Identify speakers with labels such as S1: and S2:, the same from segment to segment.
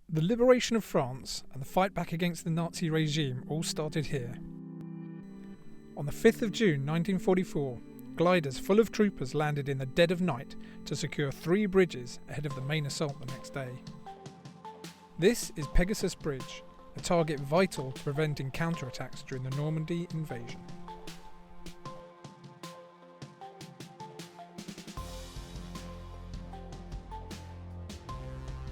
S1: The liberation of France and the fight back against the Nazi regime all started here. On the 5th of June 1944, gliders full of troopers landed in the dead of night to secure 3 bridges ahead of the main assault the next day. This is Pegasus Bridge, a target vital to preventing counterattacks during the Normandy invasion.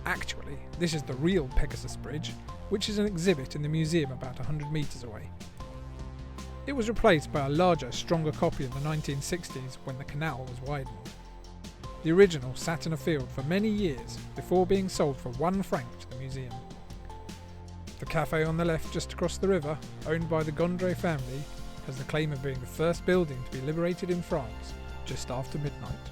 S1: Actually, this is the real Pegasus Bridge, which is an exhibit in the museum about 100 metres away. It was replaced by a larger, stronger copy in the 1960s when the canal was widened. The original sat in a field for many years before being sold for £1 to the museum. The cafe on the left just across the river, owned by the Gondry family, has the claim of being the first building to be liberated in France just after midnight.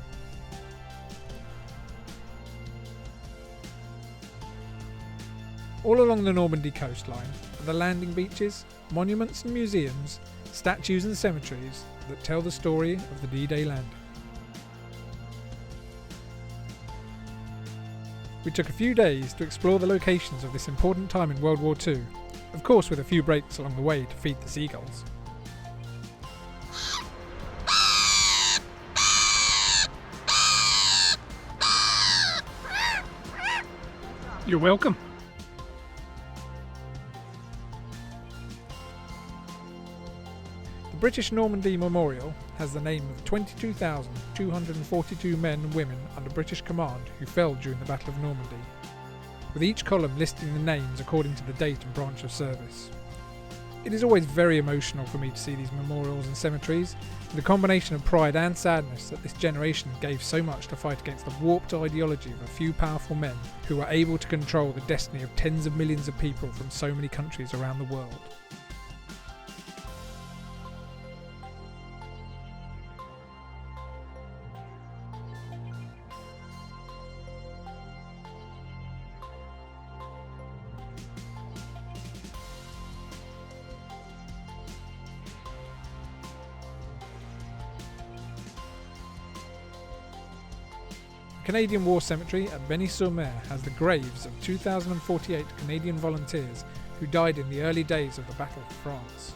S1: All along the Normandy coastline are the landing beaches, monuments and museums, statues and cemeteries that tell the story of the D-Day landing. We took a few days to explore the locations of this important time in World War II, of course with a few breaks along the way to feed the seagulls. You're welcome. The British Normandy Memorial has the name of 22,242 men and women under British command who fell during the Battle of Normandy, with each column listing the names according to the date and branch of service. It is always very emotional for me to see these memorials and cemeteries, with a combination of pride and sadness that this generation gave so much to fight against the warped ideology of a few powerful men who were able to control the destiny of tens of millions of people from so many countries around the world. The Candian War Cemetery at Beny-sur-Mer has the graves of 2,048 Canadian volunteers who died in the early days of the Battle for France.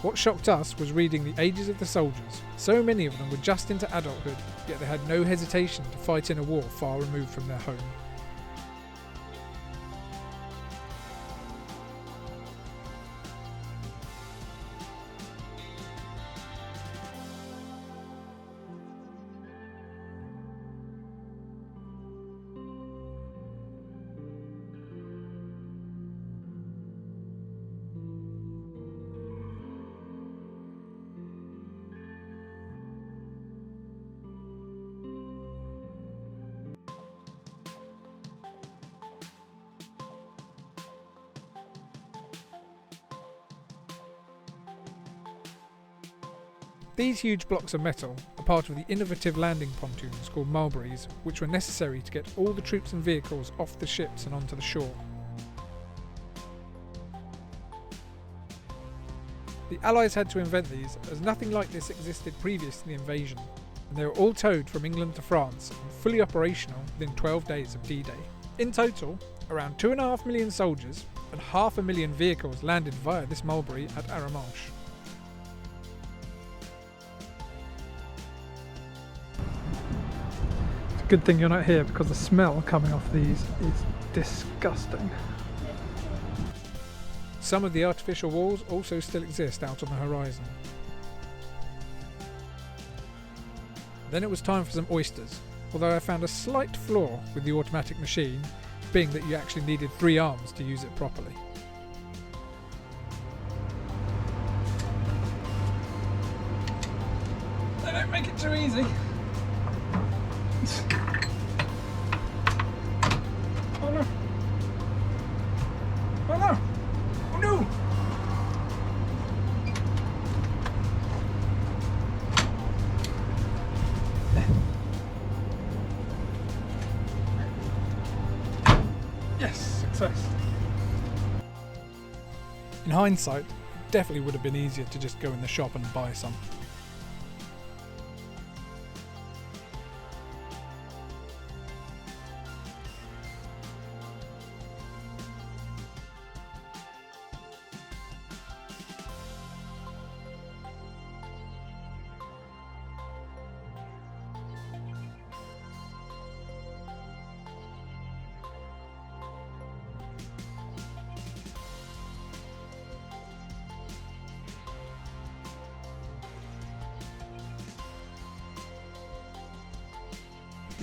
S1: What shocked us was reading the ages of the soldiers. So many of them were just into adulthood, yet they had no hesitation to fight in a war far removed from their home. These huge blocks of metal are part of the innovative landing pontoons called mulberries, which were necessary to get all the troops and vehicles off the ships and onto the shore. The Allies had to invent these as nothing like this existed previous to the invasion, and they were all towed from England to France and fully operational within 12 days of D-Day. In total, around 2.5 million soldiers and 500,000 vehicles landed via this mulberry at Arromanches. Good thing you're not here because the smell coming off these is disgusting. Some of the artificial walls also still exist out on the horizon. Then it was time for some oysters, although I found a slight flaw with the automatic machine, being that you actually needed 3 arms to use it properly. They don't make it too easy. Oh no! Oh no! Oh no! Yes, success. In hindsight, it definitely would have been easier to just go in the shop and buy some.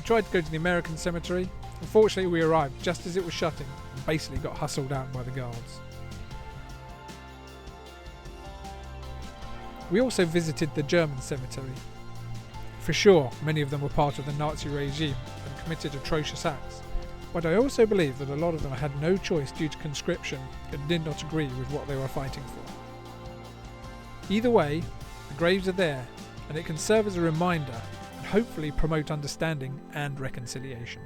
S1: We tried to go to the American cemetery. Unfortunately, we arrived just as it was shutting and basically got hustled out by the guards. We also visited the German cemetery. For sure, many of them were part of the Nazi regime and committed atrocious acts, but I also believe that a lot of them had no choice due to conscription and did not agree with what they were fighting for. Either way, the graves are there, and it can serve as a reminder and hopefully promote understanding and reconciliation.